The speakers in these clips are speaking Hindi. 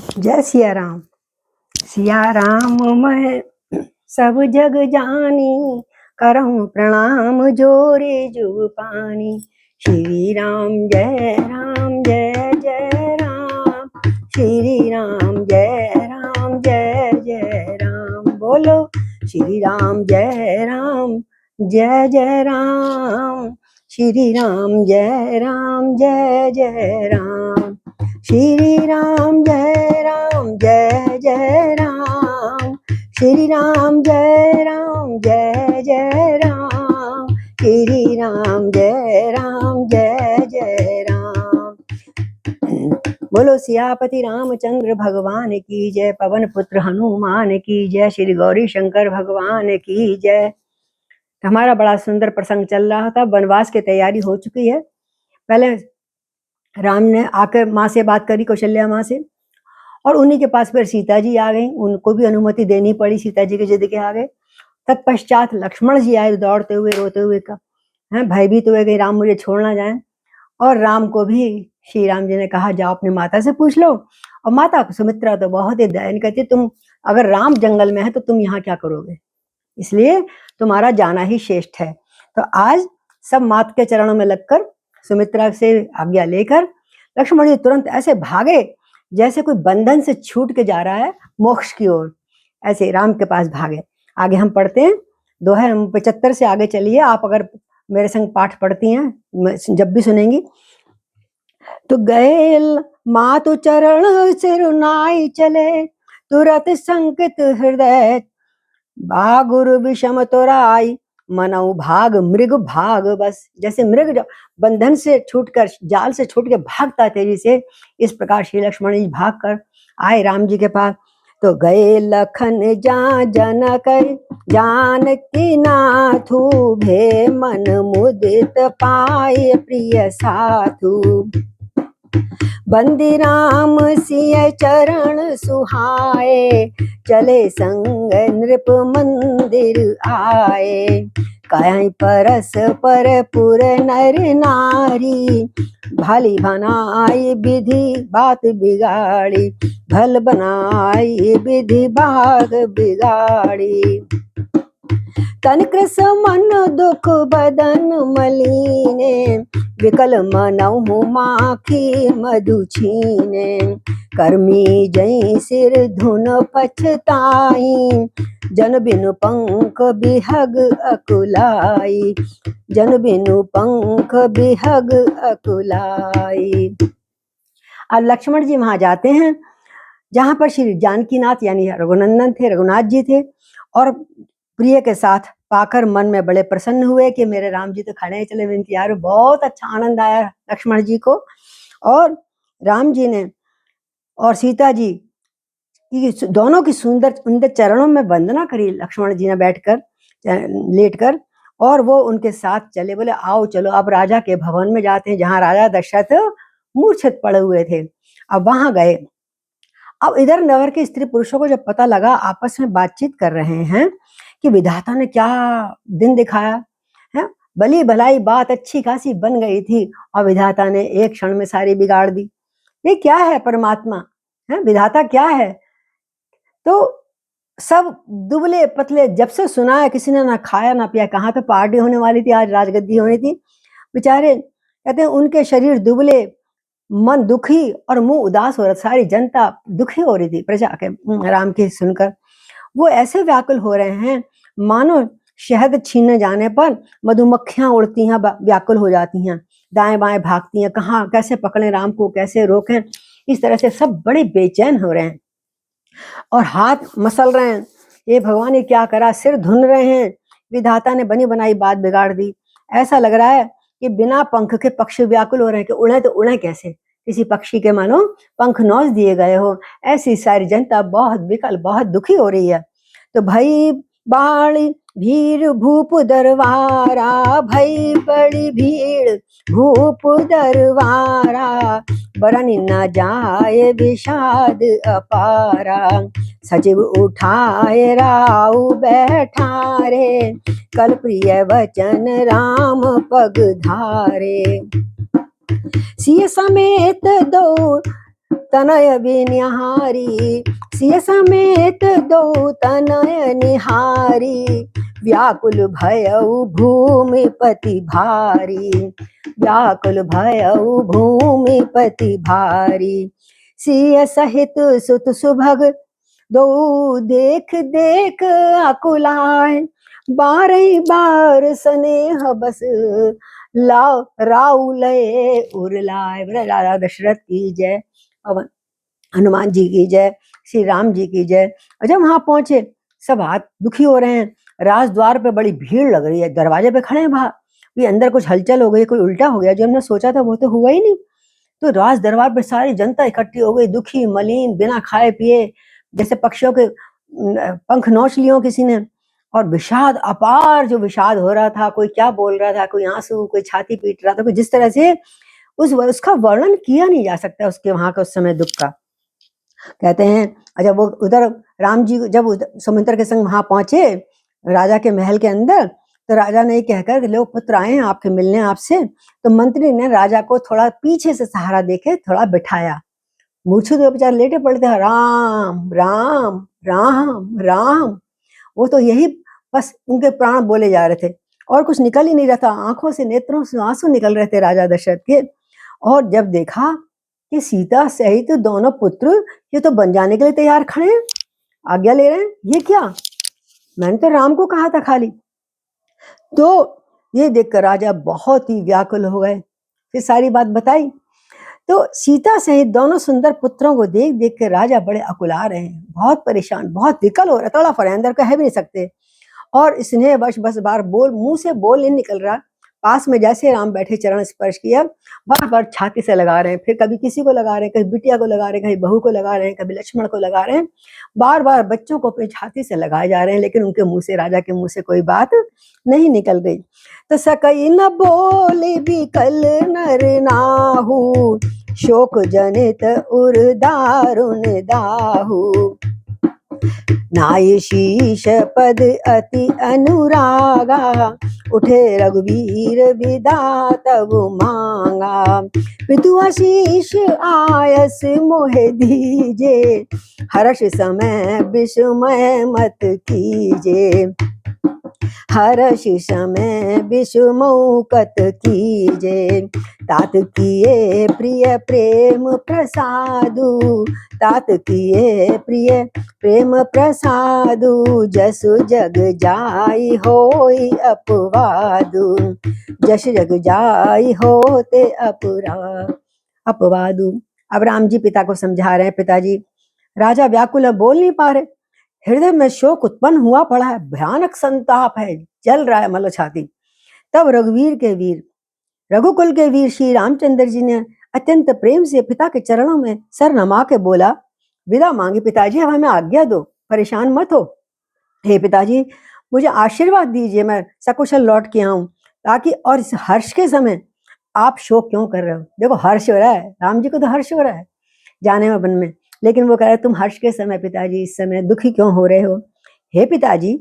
जय सिया राम। सिया राम मैं सब जग जानी, करहूँ प्रणाम जोरे जुग पानी। श्री राम जय जय राम, श्री राम जय जय राम। बोलो श्री राम जय राम, श्री राम जय जय राम। श्री राम जय जय राम, श्री राम जय जय राम, श्री राम जय जय राम। बोलो सियापति रामचंद्र भगवान की जय, पवन पुत्र हनुमान की जय, श्री गौरी शंकर भगवान की जय। हमारा बड़ा सुंदर प्रसंग चल रहा था, वनवास की तैयारी हो चुकी है। पहले राम ने आकर माँ से बात करी, कौशल्या माँ से, और उन्हीं के पास फिर सीता जी आ गई। उनको भी अनुमति देनी पड़ी, सीता जी के जिद के आगे। तत्पश्चात लक्ष्मण जी आए दौड़ते हुए, रोते हुए का है, भयभीत हुए कि राम मुझे छोड़ ना जाए। और राम को भी श्री राम जी ने कहा जाओ अपनी माता से पूछ लो। और माता सुमित्रा तो बहुत ही दयान कहती, तुम अगर राम जंगल में है तो तुम यहाँ क्या करोगे, इसलिए तुम्हारा जाना ही श्रेष्ठ है। तो आज सब मात के चरणों में लगकर सुमित्रा से आज्ञा लेकर लक्ष्मण जी तुरंत ऐसे भागे जैसे कोई बंधन से छूट के जा रहा है मोक्ष की ओर, ऐसे राम के पास भागे। आगे हम पढ़ते हैं, दोहे 75 से आगे चलिए। आप अगर मेरे संग पाठ पढ़ती हैं जब भी सुनेंगी। तो गए मातु चरण सिर नाई चले, तुरत संकित हृदय बागुरु विषम तोराई, मनऊ भाग मृग भाग बस। जैसे मृग बंधन से छूटकर, जाल से छूट के भागता तेजी से, इस प्रकार श्री लक्ष्मण जी भाग कर आए राम जी के पास। तो गए लखन जा जनक जानकी नाथु, भे मन मुदित पाए प्रिय साथु। बंदी राम सिय चरण सुहाए, चले संग नृप मंदिर आए। कहीं परस पर पुर नर नारी, भली बनाई विधि बात बिगाड़ी, भल बनाई विधि बात बिगाड़ी। तनिकृस मन दुख बदन मलीने, विकल मनहु माखी मधु छीने। कर्मी जई सिर धुन पछताई, जन बिनु पंख बिहग अकुलाई, जन बिनु पंख बिहग अकुलाई। अब लक्ष्मण जी वहां जाते हैं जहां पर श्री जानकीनाथ यानी रघुनंदन थे, रघुनाथ जी थे, और प्रिय के साथ पाकर मन में बड़े प्रसन्न हुए कि मेरे राम जी तो खड़े हैं, चले इंतजार। बहुत अच्छा आनंद आया लक्ष्मण जी को। और राम जी ने और सीता जी की दोनों की सुंदर उनके चरणों में वंदना करी लक्ष्मण जी ने बैठकर, लेटकर, और वो उनके साथ चले। बोले आओ चलो अब राजा के भवन में जाते हैं, जहां राजा दशरथ मूर्छित पड़े हुए थे। अब वहां गए। अब इधर नगर के स्त्री पुरुषों को जब पता लगा, आपस में बातचीत कर रहे हैं कि विधाता ने क्या दिन दिखाया है। भली भलाई बात अच्छी खासी बन गई थी और विधाता ने एक क्षण में सारी बिगाड़ दी। ये क्या है परमात्मा है, विधाता क्या है। तो सब दुबले पतले, जब से सुना है किसी ने ना खाया ना पिया। कहाँ तो पार्टी होने वाली थी, आज राजगद्दी होनी थी। बेचारे कहते हैं उनके शरीर दुबले, मन दुखी और मुंह उदास हो रहा। सारी जनता दुखी हो रही थी प्रजा के राम के सुनकर। वो ऐसे व्याकुल हो रहे हैं मानो शहद छीनने जाने पर मधुमक्खियां उड़ती हैं, व्याकुल हो जाती हैं, दाएं बाएं भागती हैं, कहाँ कैसे पकड़े राम को, कैसे रोकें। इस तरह से सब बड़े बेचैन हो रहे हैं और हाथ मसल रहे हैं, ये भगवान ने क्या करा, सिर धुन रहे हैं, विधाता ने बनी बनाई बात बिगाड़ दी। ऐसा लग रहा है कि बिना पंख के पक्षी व्याकुल हो रहे हैं कि उड़े तो उड़े कैसे, किसी पक्षी के मानो पंख नौच दिए गए हो। ऐसी सारी जनता बहुत विकल, बहुत दुखी हो रही है। तो भई बाड़ी भीड़ भूप दरबारा, भई बड़ी भीड़ भूप दरबारा, बरन न जाए विषाद अपारा। सचिव उठाए राउ बैठारे, कल प्रिय वचन राम पग धारे। सिय समेत दो तनय बिनिहारी, सिय समेत दो तनय निहारी, व्याकुल भयउ भूमिपति भारी, व्याकुल भयउ भूमिपति भारी। सिय सहित सुत सुभग दो देख देख अकुलाय, बारही बार स्नेह बस लाओ राउलय उरलाय। राजा दशरथ की जय, पवन हनुमान जी की जय, श्री राम जी की जय। और जब वहां पहुंचे सब हाथ दुखी हो रहे हैं, राजद्वार पे बड़ी भीड़ लग रही है, दरवाजे पे खड़े हैं बाहर, ये अंदर कुछ हलचल हो गई, कोई उल्टा हो गया, जो हमने सोचा था वो तो हुआ ही नहीं। तो राज दरबार पे सारी जनता इकट्ठी हो गई, दुखी मलिन, बिना खाए पिए, जैसे पक्षियों के पंख नोच लियो किसी ने। और विषाद अपार, जो विषाद हो रहा था, कोई क्या बोल रहा था, कोई आंसू, कोई छाती पीट रहा था, कोई जिस तरह से उसका वर्णन किया नहीं जा सकता उसके वहां का उस समय दुख का। कहते हैं जब वो उधर राम जी जब समुद्र के संग वहां पहुंचे राजा के महल के अंदर, तो राजा ने कहकर कि लोग पुत्र आए हैं आपके मिलने आपसे। तो मंत्री ने राजा को थोड़ा पीछे से सहारा देके थोड़ा बिठाया, मूर्छित हुए बेचारे लेटे पड़े थे, राम राम राम राम। वो तो यही बस उनके प्राण बोले जा रहे थे और कुछ निकल ही नहीं रहा था, आंखों से नेत्रों से आंसू निकल रहे थे राजा दशरथ के। और जब देखा कि सीता सहित दोनों पुत्र ये तो बन जाने के लिए तैयार खड़े हैं, आज्ञा ले रहे हैं, ये क्या, मैंने तो राम को कहा था खाली। तो ये देखकर राजा बहुत ही व्याकुल हो गए, फिर सारी बात बताई। तो सीता सहित दोनों सुंदर पुत्रों को देख देख कर राजा बड़े अकुला रहे हैं, बहुत परेशान, बहुत विकल हो रहा, तड़फ रहे, अंदर कह भी नहीं सकते। और स्नेह वश बस बार बोल मुंह से बोल नहीं निकल रहा। पास में जैसे राम बैठे चरण स्पर्श किया, बार बार छाती से लगा रहे हैं, फिर कभी किसी को लगा रहे हैं, कभी बिटिया को लगा रहे हैं, कभी बहू को लगा रहे हैं, कभी लक्ष्मण को लगा रहे हैं, बार बार बच्चों को अपनी छाती से लगाए जा रहे हैं, लेकिन उनके मुंह से, राजा के मुंह से कोई बात नहीं निकल रही। तो सकई न बोले बिकल नर नाहु, शोक जनित उर दारुण दाहु, नाय शीश पद अति अनुरागा, उठे रघुवीर विदा तब मांगा, पितु आशीष आयस मोहे दीजे, हर्ष समय विस्मय मत कीजे, हर्ष समय विषमौकत कीजे, तात किए प्रिय प्रेम प्रसादु, तात किए प्रिय प्रेम प्रसादु, जसु जग जाई होई अपवादु, जस जग जाई होते अपवादु। अब राम जी पिता को समझा रहे हैं, पिताजी राजा व्याकुल है, बोल नहीं पा रहे, हृदय में शोक उत्पन्न हुआ पड़ा है, भयानक संताप है, जल रहा है मतलब छाती। तब रघुवीर के वीर, रघुकुल के वीर श्री रामचंद्र जी ने अत्यंत प्रेम से पिता के चरणों में सर नमा के बोला, विदा मांगी, पिताजी अब हमें आज्ञा दो, परेशान मत हो, हे पिताजी मुझे आशीर्वाद दीजिए, मैं सकुशल लौट के आऊं, ताकि और इस हर्ष के समय आप शोक क्यों कर रहे हो, देखो हर्ष हो रहा है, राम जी को तो हर्ष हो रहा है जाने में वन में, लेकिन वो कह रहे तुम हर्ष के समय पिताजी इस समय दुखी क्यों हो रहे हो। हे पिताजी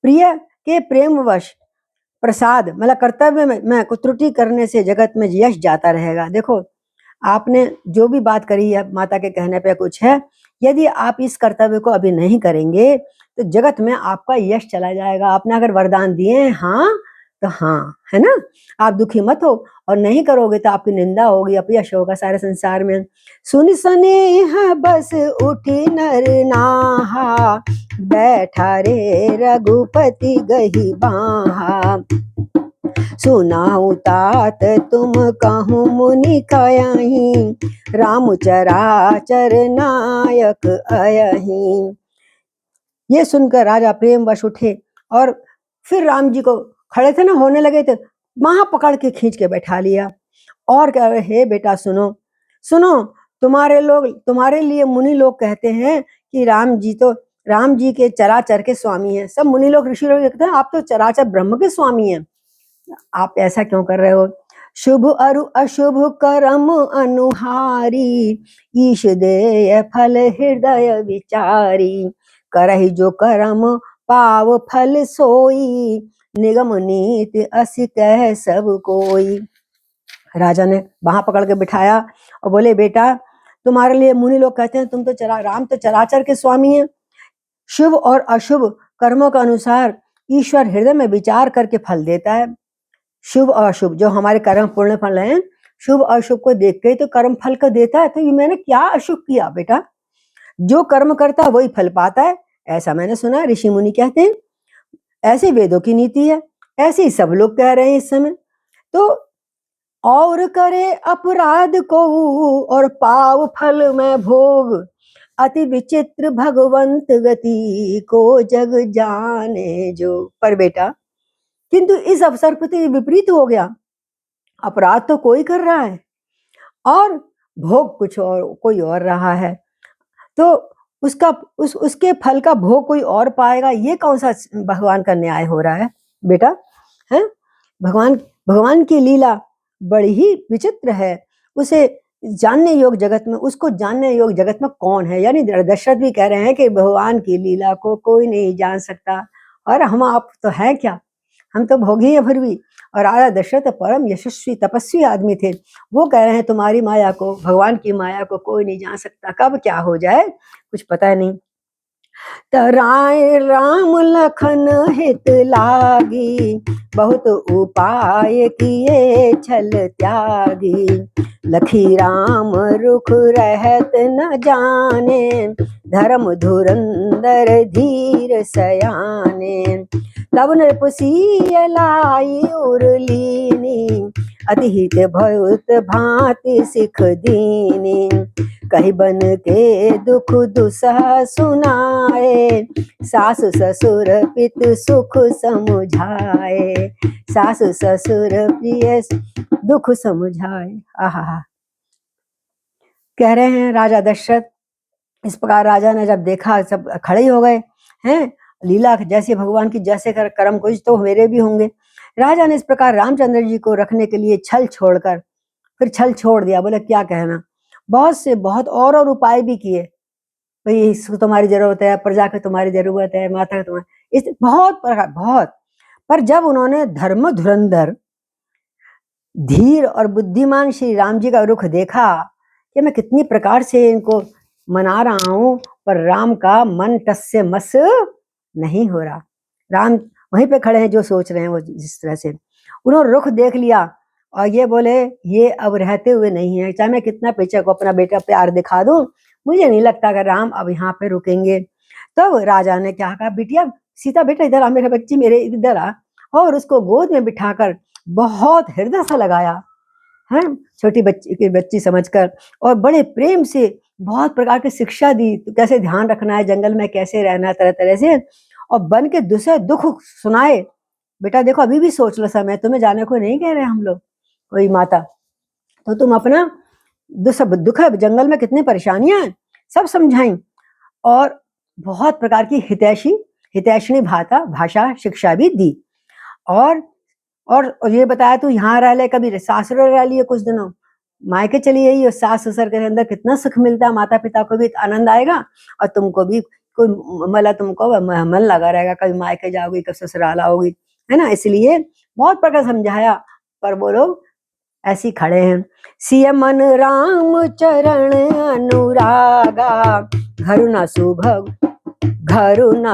प्रिय के प्रेमवश प्रसाद मतलब कर्तव्य में मैं कुछ त्रुटि करने से जगत में यश जाता रहेगा। देखो आपने जो भी बात करी है माता के कहने पे कुछ है, यदि आप इस कर्तव्य को अभी नहीं करेंगे तो जगत में आपका यश चला जाएगा। आपने अगर वरदान दिए हाँ तो हाँ, है ना, आप दुखी मत हो, और नहीं करोगे तो आपकी निंदा होगी, अपयश होगा सारे संसार में। सुन स्नेह बस उठी नर नाहा, बैठा रे रघुपति गही बाहा, सुनाऊ तात तुम कहूँ मुनि कयहि, राम चराचर नायक अयहि। ये सुनकर राजा प्रेम वश उठे और फिर राम जी को खड़े थे ना, होने लगे थे, वहां पकड़ के खींच के बैठा लिया और कह रहे हे बेटा सुनो सुनो, तुम्हारे लिए मुनि लोग कहते हैं कि राम जी के चराचर के स्वामी हैं। सब मुनि लोग ऋषि लोग कहते हैं आप तो चराचर ब्रह्म के स्वामी हैं, आप ऐसा क्यों कर रहे हो। शुभ अरु अशुभ करम अनुहारी, ईश देय फल हृदय विचारी, करहि जो करम पाव फल सोई, निगम नीति असि कह सब कोई। राजा ने वहां पकड़ के बिठाया और बोले बेटा तुम्हारे लिए मुनि लोग कहते हैं तुम तो राम तो चराचर के स्वामी हैं। शुभ और अशुभ कर्मों के अनुसार ईश्वर हृदय में विचार करके फल देता है। शुभ और अशुभ जो हमारे कर्म पुण्य फल हैं, शुभ और अशुभ को देख के तो कर्म फल का देता है। तो ये मैंने क्या अशुभ किया बेटा, जो कर्म करता है वही फल पाता है, ऐसा मैंने सुना ऋषि मुनि कहते हैं। ऐसी वेदों की नीति है, ऐसे ही सब लोग कह रहे हैं इस समय। तो और करे अपराध को और पाव फल में भोग, अति विचित्र भगवंत गति को जग जाने जो। पर बेटा किंतु इस अवसर पर तो विपरीत हो गया। अपराध तो कोई कर रहा है और भोग कुछ और कोई और रहा है, तो उसके फल का भोग कोई और पाएगा। ये कौन सा भगवान का न्याय हो रहा है बेटा, है? भगवान की लीला बड़ी ही विचित्र है। उसे जानने योग जगत में, उसको जानने योग जगत में कौन है? यानी दशरथ भी कह रहे हैं कि भगवान की लीला को कोई नहीं जान सकता। और हम आप तो हैं क्या, हम तो भोगी हैं फिर भी। और राजा दशरथ परम यशस्वी तपस्वी आदमी थे, वो कह रहे हैं तुम्हारी माया को, भगवान की माया को कोई नहीं जान सकता, कब क्या हो जाए कुछ पता नहीं। तराय राम लखन हित लागी, बहुत उपाय किए छल त्यागी। लखी राम रुख रहत न जाने, धर्म धुरंधर धीर सयाने। तब नृपसिय लाई उरलीनी, अतिहित भयुत भांति सिख दीनी। कही बन के दुख दुसह सुनाए, सास ससुर पित सुख समुझाए। सास ससुर प्रिय दुख समुझाए। आहा, कह रहे हैं राजा दशरथ। इस प्रकार राजा ने जब देखा, सब खड़े ही हो गए हैं, लीला जैसे भगवान की जैसे कर्म कुछ तो मेरे भी होंगे। राजा ने इस प्रकार रामचंद्र जी को रखने के लिए छल छोड़कर फिर छल छोड़ दिया। बोले क्या कहना, बहुत से बहुत और उपाय भी किए, भाई इसको तुम्हारी जरूरत है, प्रजा को तुम्हारी जरूरत है, माता को तुम्हारी, इस बहुत प्रकार बहुत। पर जब उन्होंने धर्म धुरंधर धीर और बुद्धिमान श्री राम जी का रुख देखा कि मैं कितनी प्रकार से इनको मना रहा हूं, पर राम का मन टस से मस नहीं हो रहा। राम वहीं पे खड़े हैं, जो सोच रहे हैं वो जिस तरह से। उन्होंने रुख देख लिया और ये बोले ये अब रहते हुए नहीं है, चाहे मैं कितना पीछे को अपना बेटा प्यार दिखा दूं, मुझे नहीं लगता कि राम अब यहाँ पे रुकेंगे। तो राजा ने क्या कहा, बिटिया सीता बेटा इधर आ, मेरे बच्ची मेरे इधर आ, और उसको गोद में बिठाकर बहुत हृदय से लगाया है, छोटी बच्ची समझकर, और बड़े प्रेम से बहुत प्रकार की शिक्षा दी, तो कैसे ध्यान रखना है, जंगल में कैसे रहना, तरह तरह से, और बन के दूसरे दुख सुनाए। बेटा देखो अभी भी सोच लो समय, तुम्हें जाने को नहीं कह रहे हम लोग कोई माता, तो तुम अपना दुख है, जंगल में कितनी परेशानियां हैं सब समझाई, और बहुत प्रकार की हितैषणी भाषा शिक्षा भी दी। और ये बताया तू यहाँ रह ले, कभी सासुर रह लिए कुछ दिनों, मायके चली गई, और सास ससुर के अंदर कितना सुख मिलता है, माता पिता को भी आनंद आएगा और तुमको भी कोई मतलब तुमको मन लगा रहेगा, कभी मायके जाओगी कभी ससुराल आओगी, है ना। इसलिए बहुत प्रकार समझाया, पर वो लोग ऐसी खड़े हैं। सिय मन राम चरण अनुरागा, घरु न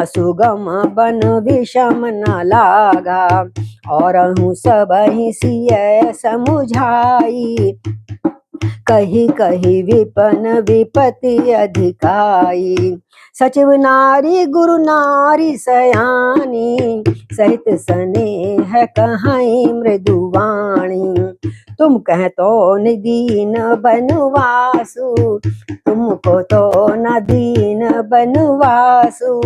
सुगम बन विषम न लागा। और सबहि सिय समुझाई, कही कही विपन विपति अधिकाई। सचिव नारी गुरु नारी सयानी, सहित स्नेह कहाई मृदुवाणी। तुम कह तो दीन बनवासु, तुमको तो न दीन बनवासु।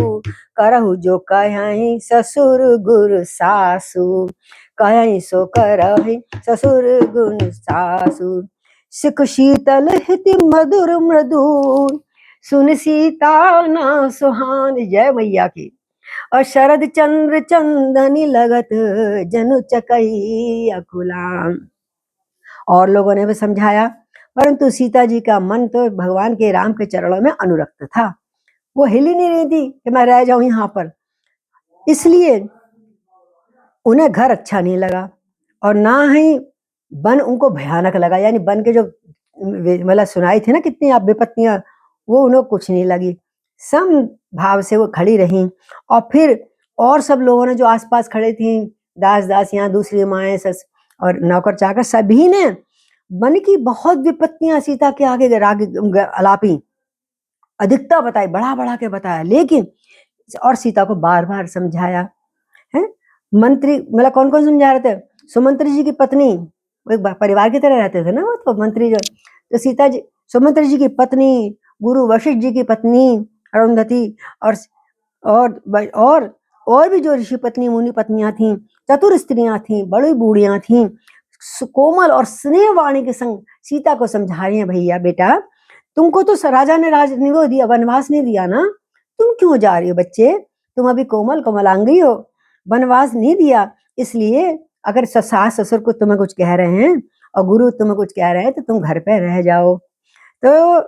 करहु जो कहीं ससुर गुरु सासु, कहीं सो करहि ससुर गुरु सासु। सिख शीतल हिति मधुर मृदु, सुन सीता ना सुहान। जय मैया की। और शरद चंद्र चंदनी लगत, जनु चकई अकुलाम। और लोगों ने भी समझाया, परंतु सीता जी का मन तो भगवान के राम के चरणों में अनुरक्त था, वो हिल ही नहीं रही थी कि मैं रह जाऊं यहाँ पर। इसलिए उन्हें घर अच्छा नहीं लगा, और ना ही वन उनको भयानक लगा, यानी वन के जो मतलब सुनाई थी ना कितनी आप विपत्तियां, वो उन्हें कुछ नहीं लगी, सम भाव से वो खड़ी रहीं। और फिर और सब लोगों ने जो आसपास खड़े थी, दास दासियां, दूसरी माएँ, सस और नौकर चाकर, सभी ने मन की बहुत विपत्तियां सीता के आगे अलापी, अधिकता बताई, बढ़ा बढ़ा के बताया, लेकिन और सीता को बार बार समझाया है। मंत्री मतलब कौन कौन समझा रहे थे? सुमंत्री जी की पत्नी, वो एक परिवार की तरह रहते थे ना वो तो मंत्री जो, तो सीता जी, सुमंत्री जी की पत्नी, गुरु वशिष्ठ जी की पत्नी अरुंधति, और और और भी जो ऋषि पत्नी मुनि पत्नियां थीं, चतुर स्त्रियां थीं, बड़ी बूढ़ियां थीं, कोमल और स्नेह वाणी के संग सीता को समझा रही हैं, भैया बेटा तुमको तो राजा ने वो दिया, वनवास नहीं दिया ना, तुम क्यों जा रही हो बच्चे, तुम अभी कोमल कोमलांगी हो, वनवास नहीं दिया, इसलिए अगर सास ससुर को तुम्हें कुछ कह रहे हैं और गुरु तुम्हें कुछ कह रहे हैं तो तुम घर पे रह जाओ। तो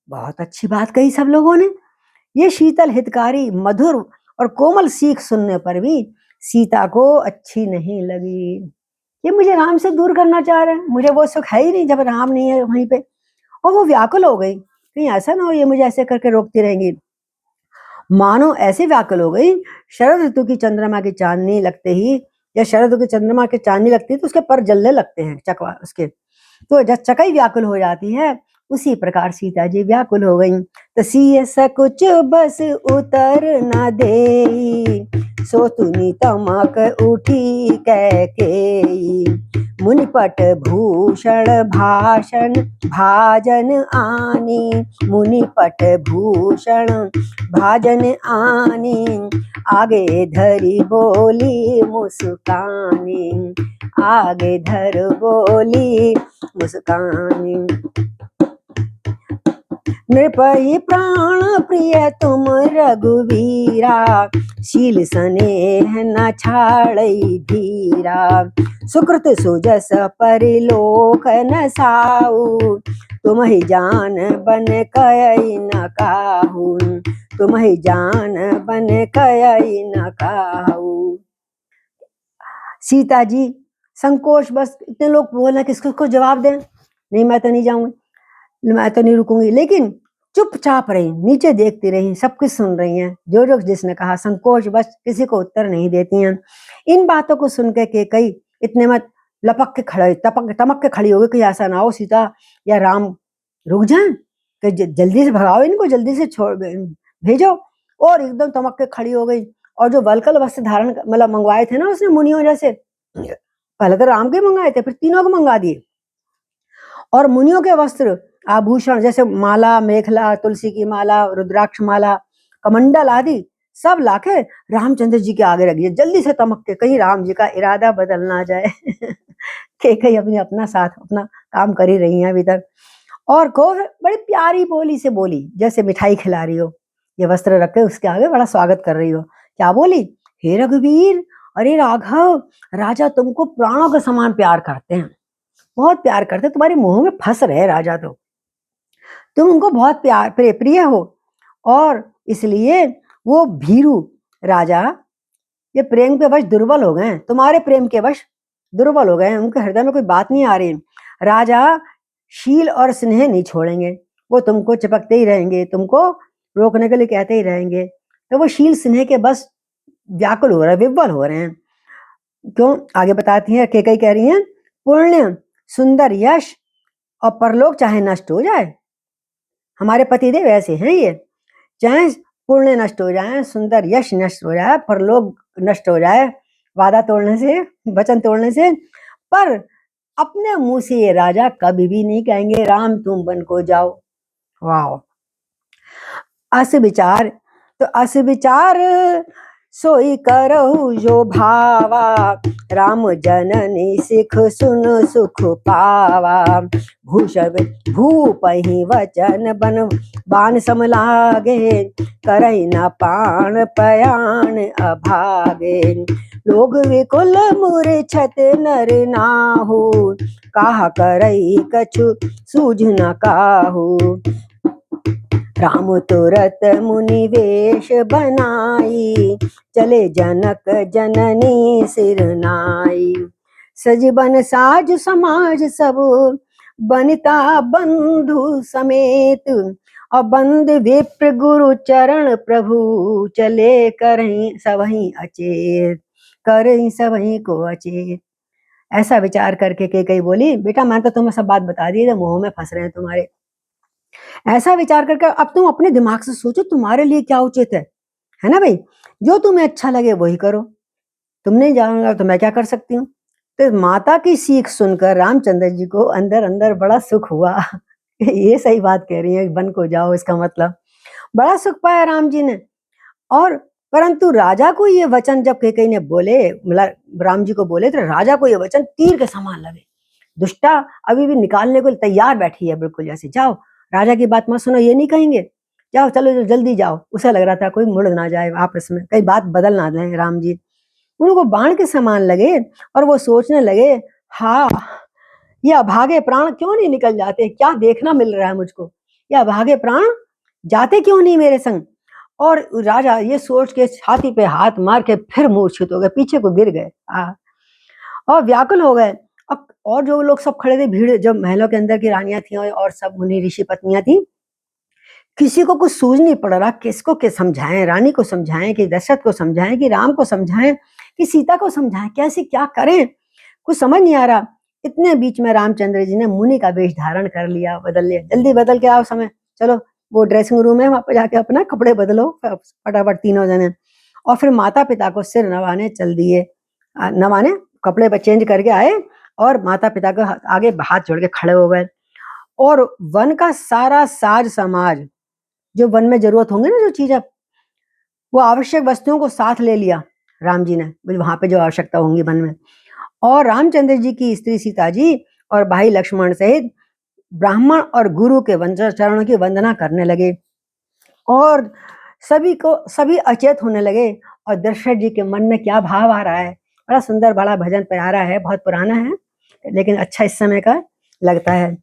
बहुत अच्छी बात कही सब लोगों ने। ये शीतल हितकारी मधुर और कोमल सीख सुनने पर भी सीता को अच्छी नहीं लगी। ये मुझे राम से दूर करना चाह रहे हैं, मुझे वो सुख है ही नहीं जब राम नहीं है वहीं पे। और वो व्याकुल हो गई, कहीं ऐसा ना हो ये मुझे ऐसे करके रोकती रहेंगी। मानो ऐसे व्याकुल हो गई, शरद ऋतु की चंद्रमा की चांदनी लगते ही, या शरद ऋतु की चंद्रमा की चांदनी लगती है तो उसके पर जलने लगते हैं चकवा उसके, तो जब चकई व्याकुल हो जाती है उसी प्रकार सीता जी व्याकुल हो गई। तो सीय सकुच बस उतर न देई, सो तुनि तमक उठी कैकेयी, मुनिपट भूषण भाषण भाजन आनी, मुनिपट भूषण भाजन आनी, आगे धरी बोली मुस्कानी, आगे धर बोली मुस्कानी। नृपति प्राण प्रिय तुम रघुवीरा, शील स्नेह न छाड़ई धीरा, सुकृत सुजस परिलोक न साऊ, तुम ही जान बन कयई न काहू, तुम ही जान बन कयई न काहू। सीता जी संकोच, बस इतने लोग बोलना किसको जवाब दें, नहीं मैं तो नहीं जाऊंगी, मैं तो नहीं रुकूंगी, लेकिन चुपचाप रही, नीचे देखती रही, सब कुछ सुन रही हैं, जो जो जिसने कहा, संकोच बस किसी को उत्तर नहीं देती हैं। इन बातों को सुन के कई इतने मत लपक के खड़े तमक के खड़ी हो गई कि ऐसा ना हो सीता या राम रुक जाएं, कि जल्दी से भगाओ इनको, जल्दी से छोड़ भेजो। और एकदम तमक के खड़ी हो गई, और जो वलकल वस्त्र धारण मतलब मंगवाए थे ना उसने मुनियों जैसे, पहले तो राम के मंगाए थे, फिर तीनों को मंगा दिए, और मुनियों के वस्त्र आभूषण जैसे माला, मेखला, तुलसी की माला, रुद्राक्ष माला, कमंडल आदि सब लाके रामचंद्र जी के आगे रख दिए, जल्दी से तमक के, कहीं राम जी का इरादा बदल ना जाए कि कहीं अपनी अपना साथ अपना काम कर ही रही हैं अभी तक। और को बड़ी प्यारी बोली से बोली, जैसे मिठाई खिला रही हो, ये वस्त्र रख के उसके आगे बड़ा स्वागत कर रही हो। क्या बोली? हे रघुवीर, अरे राघव, राजा तुमको प्राणों के समान प्यार करते हैं, बहुत प्यार करते, तुम्हारे मुंह में फंस रहे राजा, तो तुम उनको बहुत प्यार प्रिय हो, और इसलिए वो भीरू राजा ये प्रेम के वश दुर्बल हो गए, तुम्हारे प्रेम के वश दुर्बल हो गए, उनके हृदय में कोई बात नहीं आ रही। राजा शील और स्नेह नहीं छोड़ेंगे, वो तुमको चिपकते ही रहेंगे, तुमको रोकने के लिए कहते ही रहेंगे, तो वो शील स्नेह के बस व्याकुल हो रहे हैं, विह्वल हो रहे हैं। क्यों? आगे बताती हैं, कई कह रही हैं, पुण्य सुंदर यश और परलोक चाहे नष्ट हो जाए, हमारे पतिदेव ऐसे हैं, ये चाहे पुण्य नष्ट हो जाए, सुंदर यश नष्ट हो जाए, परलोक नष्ट हो जाए वादा तोड़ने से, वचन तोड़ने से, पर अपने मुंह से ये राजा कभी भी नहीं कहेंगे राम तुम वन को जाओ। वाह, अस विचार, तो अस विचार सोई करहु जो भावा, राम जननी सिख सुन सुख पावा, भूषण भूपहि वचन बन बाण सम लागे, करई न पाण पयाण अभागे, लोग विकुल मूर्छत नर नाहु, काहा करई कछु सूझ न काहू, राम तुरत मुनि वेश बनाई, चले जनक जननी सिर नाई, सजीवन साज समाज सब बनिता बंधु समेत, और बंद विप्र गुरु चरण प्रभु, चले करहीं सबहीं अचेत, करहीं सबहीं को अचेत। ऐसा विचार करके कई बोली, बेटा मैं तो तुम्हें सब बात बता दी, मोह में फंस रहे हैं तुम्हारे। ऐसा विचार करके अब तुम अपने दिमाग से सोचो तुम्हारे लिए क्या उचित है ना भाई। जो तुम्हें अच्छा लगे वही करो, तुम नहीं जानोगे तो मैं क्या कर सकती हूँ। तो माता की सीख सुनकर रामचंद्र जी को अंदर अंदर बड़ा सुख हुआ। ये सही बात कह रही है, वन को जाओ, इसका मतलब बड़ा सुख पाया राम जी ने। और परंतु राजा को ये वचन जब कैकेयी ने बोले, मतलब राम जी को बोले, तो राजा को ये वचन तीर के समान लगे। दुष्टा अभी भी निकालने को तैयार बैठी है बिल्कुल, जैसे जाओ राजा की बात मत सुनो, ये नहीं कहेंगे, जाओ चलो जल्दी जाओ। उसे लग रहा था कोई मुड़ ना जाए आपस में, कई बात बदल ना दें राम जी। उनको बाण के समान लगे और वो सोचने लगे, हाँ ये अभागे प्राण क्यों नहीं निकल जाते, क्या देखना मिल रहा है मुझको, ये अभागे प्राण जाते क्यों नहीं मेरे संग। और राजा ये सोच के छाती पे हाथ मार के फिर मूर्छित हो गए, पीछे को गिर गए और व्याकुल हो गए। और जो लोग सब खड़े थे, भीड़ जब महलों के अंदर की रानियां थी और सब मुनि ऋषि पत्नियां थी, किसी को कुछ सूझ नहीं पड़ रहा, किसको के समझाएं, रानी को समझाएं कि दशरथ को समझाएं कि राम को समझाएं कि सीता को समझाएं, कैसे क्या करें, कुछ समझ नहीं आ रहा। इतने बीच में रामचंद्र जी ने मुनि का वेश धारण कर लिया, बदल लिया, जल्दी बदल के आओ समय, चलो वो ड्रेसिंग रूम है वहां पर जाके अपना कपड़े बदलो फटाफट तीनों जने। और फिर माता पिता को सिर नवाने चल दिए, नवाने कपड़े चेंज करके आए और माता पिता को आगे हाथ जोड़ के खड़े हो गए। और वन का सारा साज समाज, जो वन में जरूरत होंगे ना जो चीजें, वो आवश्यक वस्तुओं को साथ ले लिया राम जी ने, वहां पे जो आवश्यकता होंगी वन में। और रामचंद्र जी की स्त्री सीता जी और भाई लक्ष्मण सहित ब्राह्मण और गुरु के चरणों की वंदना करने लगे और सभी अचेत होने लगे। और दशरथ जी के मन में क्या भाव आ रहा है, बड़ा सुंदर बड़ा भजन प्यारा है, बहुत पुराना है लेकिन अच्छा इस समय का लगता है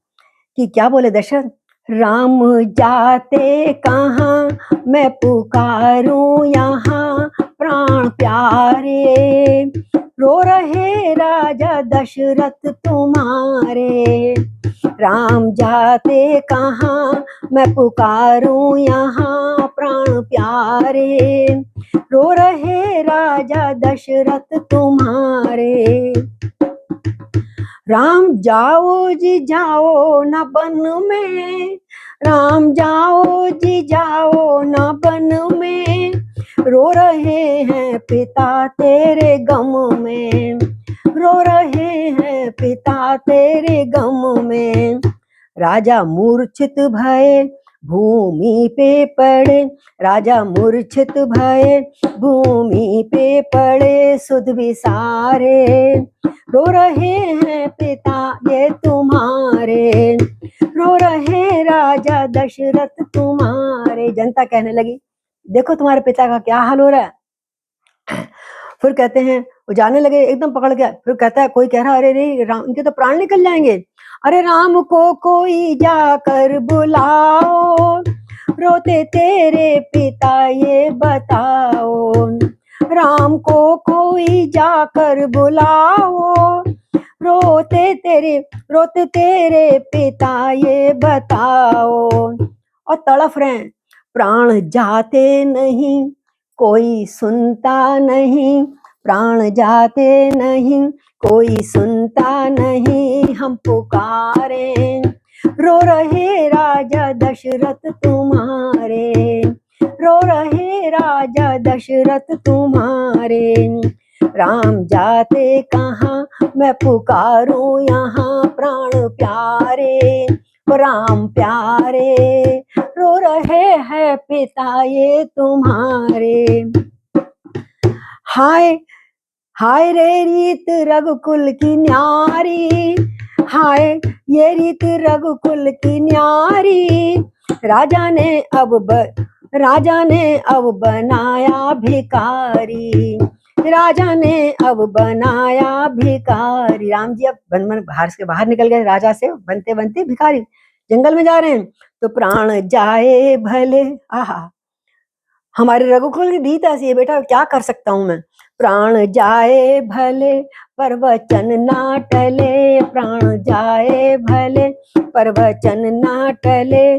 कि क्या बोले दशरथ, राम जाते कहाँ मैं पुकारूं यहाँ प्राण प्यारे, रो रहे राजा दशरथ तुम्हारे। राम जाते कहाँ मैं पुकारूं यहाँ प्राण प्यारे, रो रहे राजा दशरथ तुम्हारे। राम जाओ जी जाओ न बन में, राम जाओ जी जाओ न बन में, रो रहे हैं पिता तेरे गम में, रो रहे हैं पिता तेरे गम में। राजा मूर्छित भये भूमि पे पड़े, राजा मूर्छित भये भूमि पे पड़े, सुध विसारे, रो रहे हैं पिता ये तुम्हारे, रो रहे राजा दशरथ तुम्हारे। जनता कहने लगी देखो तुम्हारे पिता का क्या हाल हो रहा है। फिर कहते हैं वो जाने लगे एकदम पकड़ गया, फिर कहता है कोई कह रहा अरे रे राम, इनके तो प्राण निकल जाएंगे, अरे राम को कोई जाकर बुलाओ, रोते तेरे पिता ये बताओ, राम को कोई जाकर बुलाओ, रोते तेरे पिता ये बताओ। और तड़फ रहे हैं, प्राण जाते नहीं कोई सुनता नहीं, प्राण जाते नहीं कोई सुनता नहीं, हम पुकारे, रो रहे राजा दशरथ तुम्हारे, रो रहे राजा दशरथ तुम्हारे। राम जाते कहाँ मैं पुकारूं यहाँ प्राण प्यारे, राम प्यारे, रो रहे हैं पिता ये तुम्हारे। हाय हाय रे रीत रघुकुल की न्यारी, हाय ये रीत रघुकुल की न्यारी, राजा ने अब बनाया भिखारी, राजा ने अब बनाया भिखारी। राम जी अब बाहर निकल गए, राजा से बनते बनते भिखारी जंगल में जा रहे हैं। तो प्राण जाए भले, आहा हमारे रघुकुल की रीत ऐसी है बेटा, क्या कर सकता हूं मैं, प्राण जाए भले पर वचन ना टले, प्राण जाए भले, पर वचन ना टले,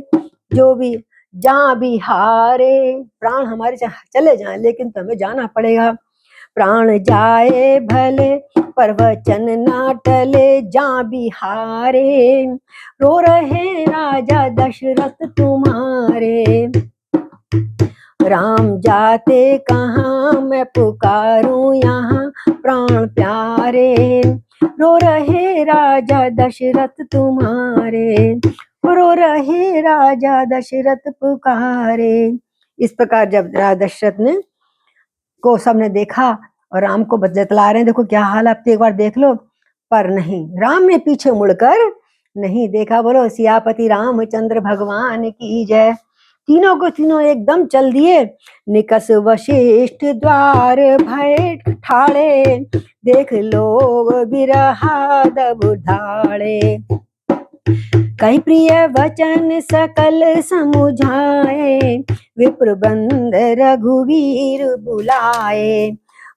जो भी जा भी हारे, प्राण हमारे चले जाएं लेकिन तुम्हें जाना पड़ेगा। प्राण जाए भले, पर वचन ना टले, जा भी हारे, रो रहे राजा दशरथ तुम्हारे, राम जाते कहाँ मैं पुकारूं यहाँ, प्राण प्यारे, रो रहे राजा दशरथ तुम्हारे, रो रहे राजा दशरथ पुकारे। इस प्रकार जब राजा दशरथ ने को सबने देखा और राम को बतला रहे हैं, देखो क्या हाल, आप एक बार देख लो, पर नहीं, राम ने पीछे मुड़कर नहीं देखा। बोलो सियापति रामचंद्र भगवान की जय। तीनों को तीनों एकदम चल दिए। निकस वशिष्ठ द्वार भय ठाड़े, देख लोग बिरहा दब ढाड़े, कई प्रिय वचन सकल समुझाए, विप्र बंद रघुवीर बुलाए,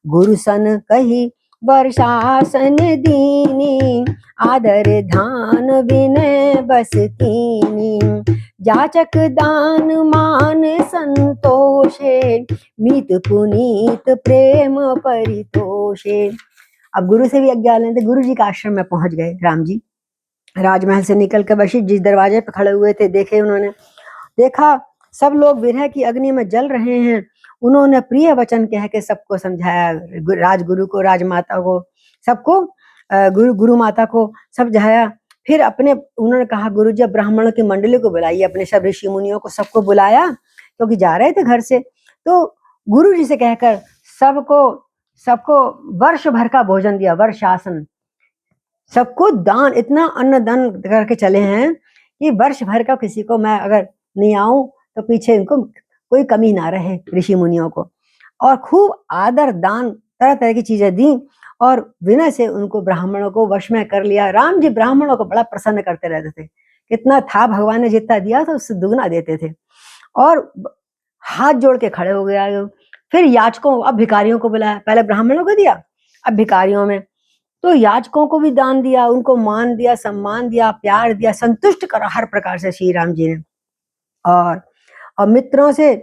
गुरु सन कही वर्षासन दीनी, आदर ध्यान विनय बस कीनी, जाचक दान मान संतोषे, मीत पुनीत प्रेम परितोषे। अब गुरु से भी आज्ञा लेते गुरु जी के आश्रम में पहुंच गए राम जी। राजमहल से निकल कर वशिष्ठ जिस दरवाजे पर खड़े हुए थे, देखे उन्होंने, देखा सब लोग विरह की अग्नि में जल रहे हैं। उन्होंने प्रिय वचन कह के सबको समझाया, राजगुरु को, राजमाता को, सबको, गुरु माता को समझाया। फिर अपने उन्होंने कहा, गुरु जी ब्राह्मणों की मंडली को बुलाइए, अपने सब ऋषि मुनियों को सबको बुलाया, क्योंकि जा रहे थे घर से। तो गुरु जी से कहकर सबको वर्ष भर का भोजन दिया, वर्षासन, सबको दान, इतना अन्न दान करके चले हैं कि वर्ष भर का किसी को मैं अगर नहीं आऊं तो पीछे इनको कोई कमी ना रहे, ऋषि मुनियों को। और खूब आदर दान तरह तरह की चीजें दी और विनय से उनको ब्राह्मणों को वश में कर लिया। राम जी ब्राह्मणों को बड़ा प्रसन्न करते रहते थे, कितना था भगवान ने जितना दिया था उससे दुगना देते थे। और हाथ जोड़ के खड़े हो गया। फिर याचकों, अब भिखारियों को बुलाया, पहले ब्राह्मणों को दिया, अब भिखारियों में, तो याचकों को भी दान दिया, उनको मान दिया, सम्मान दिया, प्यार दिया, संतुष्ट करा हर प्रकार से श्री राम जी ने। और मित्रों से,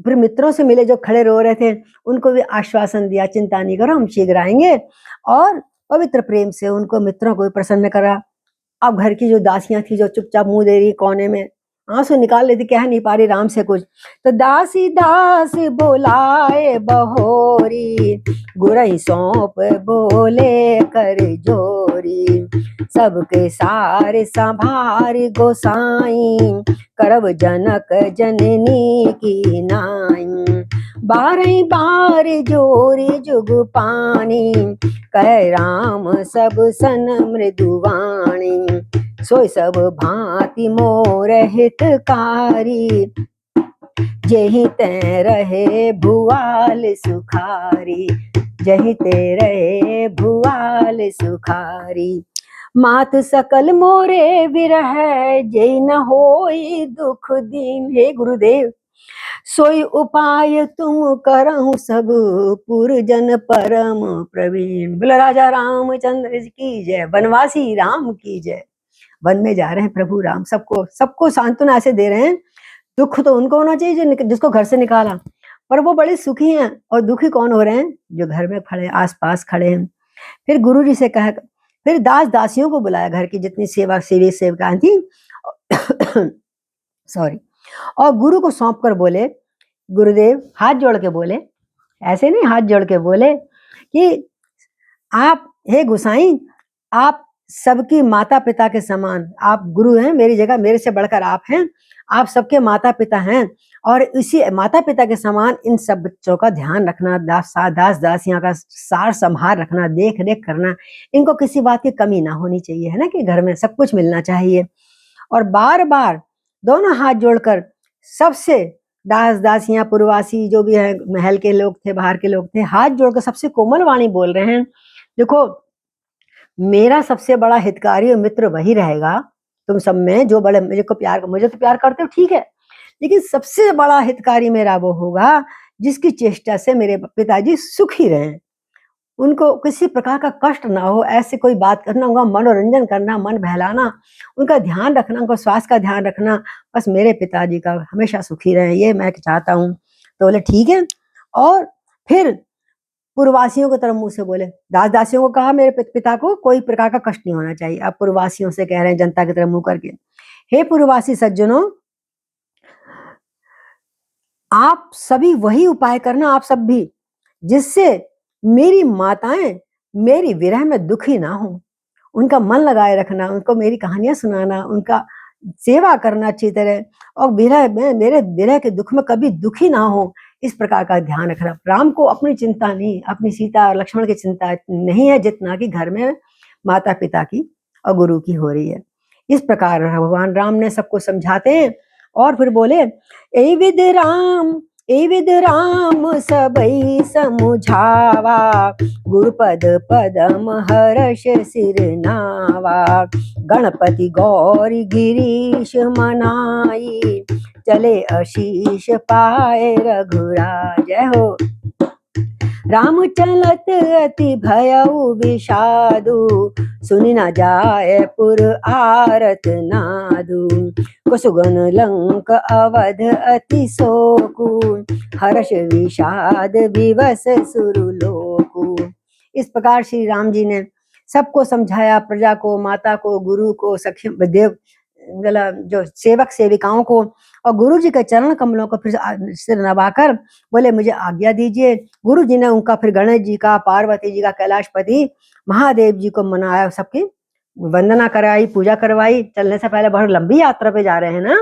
फिर मित्रों से मिले जो खड़े रो रहे थे, उनको भी आश्वासन दिया, चिंता नहीं करो हम शीघ्र आएंगे। और पवित्र प्रेम से उनको, मित्रों को भी प्रसन्न करा। अब घर की जो दासियां थी जो चुपचाप मुंह दे रही कोने में, आंसू निकाल लेती, कह नहीं पा रही राम से कुछ, तो दासी दास बोलाए बहोरी, गुरई सौंप बोले कर जोरी, सबके सारे संभार गोसाई, करब जनक जननी की नाई, बारह बार जोरी जुग पानी, कह राम सब सन मृदुवाणी, सोई सब भांति मोर हितकारी, जही ते रहे भुआल सुखारी, जही ते रहे भुआल सुखारी, मात सकल मोरे विरह, जय न होई दुख दीन। हे गुरुदेव, सोई उपाय तुम करहु सब, पुरजन परम प्रवीण। बोला राजा रामचंद्र की जय, वनवासी राम की जय। वन में जा रहे हैं प्रभु राम, सबको सांत्वना ऐसे दे रहे हैं। दुख तो उनको होना चाहिए जिसको घर से निकाला, पर वो बड़े सुखी हैं। और दुखी कौन हो रहे हैं? जो घर में खड़े, आसपास खड़े हैं। फिर गुरु जी से कहा, फिर दास दासियों को बुलाया, घर की जितनी सेवकाएं थी सॉरी, और गुरु को सौंप कर बोले, गुरुदेव हाथ जोड़ के बोले, ऐसे नहीं, हाथ जोड़ के बोले कि आप, हे गुसाई, आप सबकी माता पिता के समान, आप गुरु हैं, मेरी जगह मेरे से बढ़कर आप हैं, आप सबके माता पिता हैं, और इसी माता पिता के समान इन सब बच्चों का ध्यान रखना, दास दासियां का सार संभार रखना, देख रेख करना, इनको किसी बात की कमी ना होनी चाहिए, है ना, कि घर में सब कुछ मिलना चाहिए। और बार बार दोनों हाथ जोड़कर सबसे, दास दासियां, पुरवासी, जो भी है, महल के लोग थे, बाहर के लोग थे, हाथ जोड़कर सबसे कोमल वाणी बोल रहे हैं, देखो मेरा सबसे बड़ा हितकारी और मित्र वही रहेगा तुम सब में, जो बड़े मुझे तो प्यार करते हो, ठीक है, लेकिन सबसे बड़ा हितकारी मेरा वो होगा जिसकी चेष्टा से मेरे पिताजी सुखी रहें। उनको किसी प्रकार का कष्ट ना हो, ऐसे कोई बात करना, उनका मनोरंजन करना, मन बहलाना, उनका ध्यान रखना, उनका स्वास्थ्य का ध्यान रखना, बस मेरे पिताजी का हमेशा सुखी रहें, ये मैं चाहता हूँ। तो बोले ठीक है। और फिर पूर्ववासियों की तरफ मुंह से बोले, दास दासियों को कहा मेरे पिता को कोई प्रकार का कष्ट नहीं होना चाहिए। अब पूर्ववासियों से कह रहे हैं, जनता की तरफ मुंह करके, हे पूर्ववासी सज्जनों, आप सभी वही उपाय करना, आप सब भी, जिससे मेरी माताएं मेरी विरह में दुखी ना हो। उनका मन लगाए रखना, उनको मेरी कहानियां सुनाना, उनका सेवा करना अच्छी तरह, और विरह में, मेरे विरह के दुख में कभी दुखी ना हो, इस प्रकार का ध्यान रखना। राम को अपनी चिंता नहीं, अपनी सीता और लक्ष्मण की चिंता नहीं है जितना कि घर में माता पिता की और गुरु की हो रही है। इस प्रकार भगवान राम ने सबको समझाते हैं। और फिर बोले, ए विद राम सबई समुझावा, गुरुपद पदम हर्ष सिर नावा, गणपति गौरी गिरीश मनाई, चले आशीष पाए रघुराज। जय हो। राम चलत अति भयउ विषादु, सुनि न जाय पुर आरत नादु, कुसुगन लंक अवध अति शोकु, हर्ष विषाद विवश सुरलोकु। इस प्रकार श्री राम जी ने सबको समझाया, प्रजा को, माता को, गुरु को, सखी देव जो सेवक सेविकाओं को, और गुरु जी के चरण कमलों को फिर सिर नवाकर बोले मुझे आज्ञा दीजिए। गुरु जी ने उनका फिर गणेश जी का, पार्वती जी का, कैलाशपति महादेव जी को मनाया, सबकी वंदना कराई, पूजा करवाई। चलने से पहले बहुत लंबी यात्रा पे जा रहे हैं ना,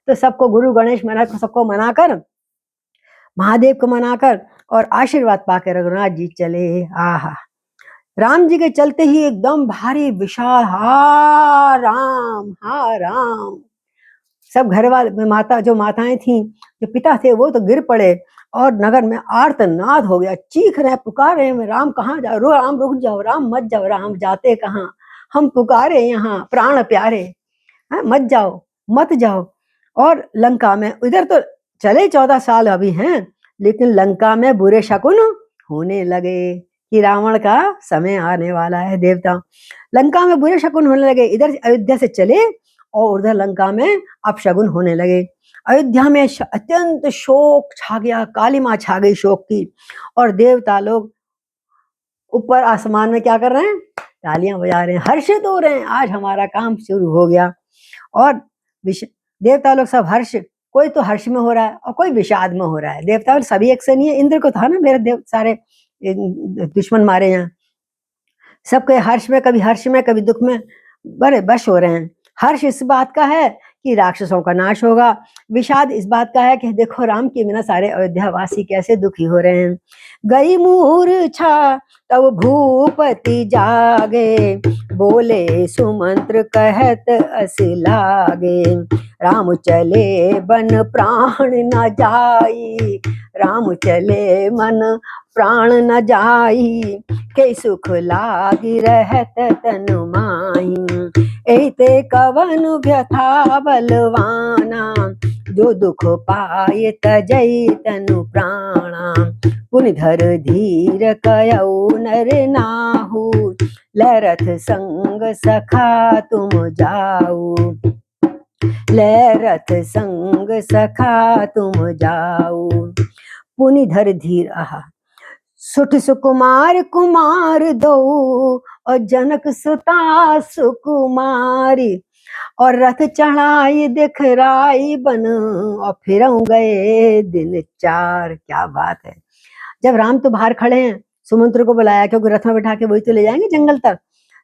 तो सबको गुरु गणेश मना, सबको मनाकर, महादेव को मनाकर और आशीर्वाद पाकर रघुनाथ जी चले। आहा, राम जी के चलते ही एकदम भारी विशाल हा राम, हा राम। सब घर वाले, माता, जो माताएं थीं, जो पिता थे, वो तो गिर पड़े और नगर में आर्तनाद हो गया, चीख रहे, पुकार रहे हैं, राम कहाँ जाओ, राम रुक जाओ, राम मत जाओ, राम जाते कहाँ, हम पुकारे यहाँ प्राण प्यारे, मत जाओ, मत जाओ। और लंका में, इधर तो चले 14 साल अभी हैं, लेकिन लंका में बुरे शकुन होने लगे कि रावण का समय आने वाला है। देवता लंका में बुरे शकुन होने लगे, इधर अयोध्या से चले और उधर लंका में अपशगुन होने लगे। अयोध्या में अत्यंत शोक छा गया, कालिमा छा गई शोक की, और देवता लोग ऊपर आसमान में क्या कर रहे हैं, तालियां बजा रहे हैं, हर्षित हो रहे हैं, आज हमारा काम शुरू हो गया। और देवता लोग सब हर्ष, कोई तो हर्ष में हो रहा है और कोई विषाद में हो रहा है। देवता सभी एक से नहीं है, इंद्र को था ना मेरे देव सारे दुश्मन मारे हैं, सबके हर्ष में, कभी हर्ष में कभी दुख में बड़े बश हो रहे हैं। हर्ष इस बात का है कि राक्षसों का नाश होगा, विषाद इस बात का है कि देखो राम के बिना सारे अयोध्या वासी कैसे दुखी हो रहे हैं। गई मूर्छा तब भूपति जागे, बोले सुमंत्र कहत अस लागे, राम चले बन प्राण न जाई, राम चले मन प्राण न जाई, के सुख लागी रहत तनु माही, एते कवन व्यथा बलवाना, जो दुख पाए तजई तनु प्राणा, पुनि धर धीर कयऊ नर नाहु, लरथ संग सखा तुम जाऊ, लरथ संग सखा तुम जाऊ। पुनि धर धीर, आहा, सुठ सुकुमार कुमार दो, और जनक सुता सुकुमारी, और रथ चढ़ाई दिखराई बन, और फिर गए दिन 4। क्या बात है। जब राम तो बाहर खड़े हैं, सुमंत्र को बुलाया, क्योंकि रथ में बिठा के वही तो ले जाएंगे जंगल तक,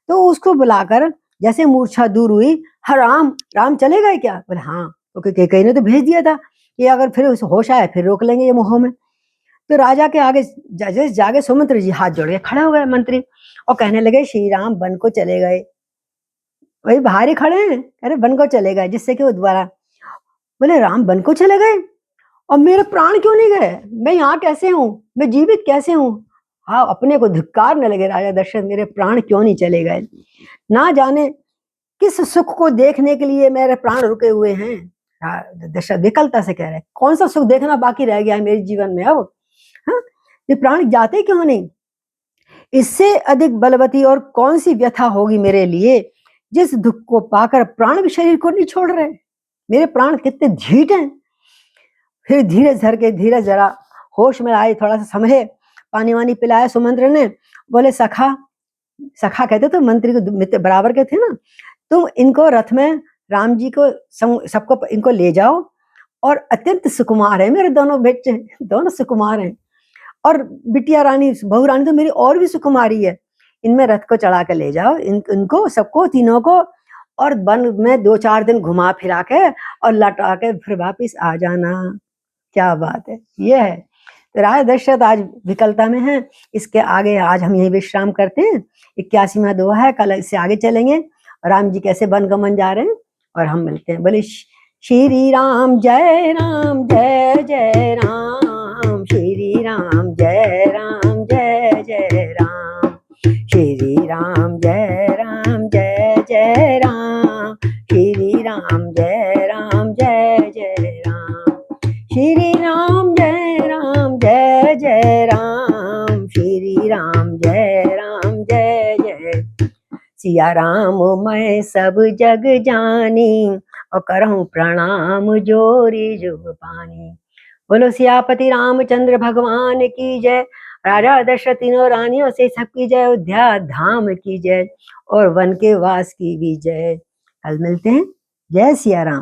तो उसको बुलाकर जैसे मूर्छा दूर हुई, हाँ राम, राम चले गए क्या? बोले हाँ, क्योंकि कैकेयी ने तो भेज दिया था कि अगर फिर होश आए फिर रोक लेंगे ये मोह में। तो राजा के आगे जागे सुमंत्र जी हाथ जोड़ के खड़े हो गए मंत्री, और कहने लगे श्री राम वन को चले गए। वही बाहर ही खड़े हैं, अरे वन को चले गए, जिससे कि वो दोबारा बोले राम वन को चले गए और मेरे प्राण क्यों नहीं गए, मैं यहाँ कैसे हूँ, मैं जीवित कैसे हूँ। हाँ, अपने को धिक्कारने लगे राजा दशरथ, मेरे प्राण क्यों नहीं चले गए, ना जाने किस सुख को देखने के लिए मेरे प्राण रुके हुए हैं। दशरथ विकलता से कह रहे, कौन सा सुख देखना बाकी रह गया है मेरे जीवन में अब, हाँ, ये प्राण जाते क्यों नहीं। इससे अधिक बलवती और कौन सी व्यथा होगी मेरे लिए, जिस दुख को पाकर प्राण भी शरीर को नहीं छोड़ रहे। मेरे प्राण कितने धीट हैं। फिर धीरज धर के, धीरज जरा होश में आए, थोड़ा सा संभले, पानी वानी पिलाया सुमंत्र ने। बोले सखा, सखा कहते तो मंत्री को मित्र बराबर के थे ना, तुम इनको रथ में राम जी को सबको इनको ले जाओ, और अत्यंत सुकुमार है मेरे दोनों बच्चे, दोनों सुकुमार हैं, और बिटिया रानी बहू रानी तो मेरी और भी सुकुमारी है, इनमें रथ को चढ़ा कर ले जाओ इनको सबको, तीनों को, और वन में 2-4 दिन घुमा फिरा के और लौटा के फिर वापिस आ जाना। क्या बात है, ये है। तो राजा दशरथ आज विकलता में है। इसके आगे आज हम यही विश्राम करते हैं। 81वां दोहा है, कल इससे आगे चलेंगे राम जी कैसे वनगमन जा रहे हैं, और हम मिलते हैं। बोले श्री राम जय राम जय जय राम, श्री राम जय राम जय जय राम, श्री राम जय राम जय जय राम, श्री राम जय राम जय जय राम, श्री राम जय राम जय जय राम, श्री राम जय राम जय जय। सिया राम मैं सब जग जानी, और करहूं प्रणाम जोरी जुग पानी। बोलो सियापति रामचंद्र भगवान की जय। राजा दशरथ तीनों रानियों से सबकी जय। अयोध्या धाम की जय, और वन के वास की भी जय। कल मिलते हैं। जय सिया राम।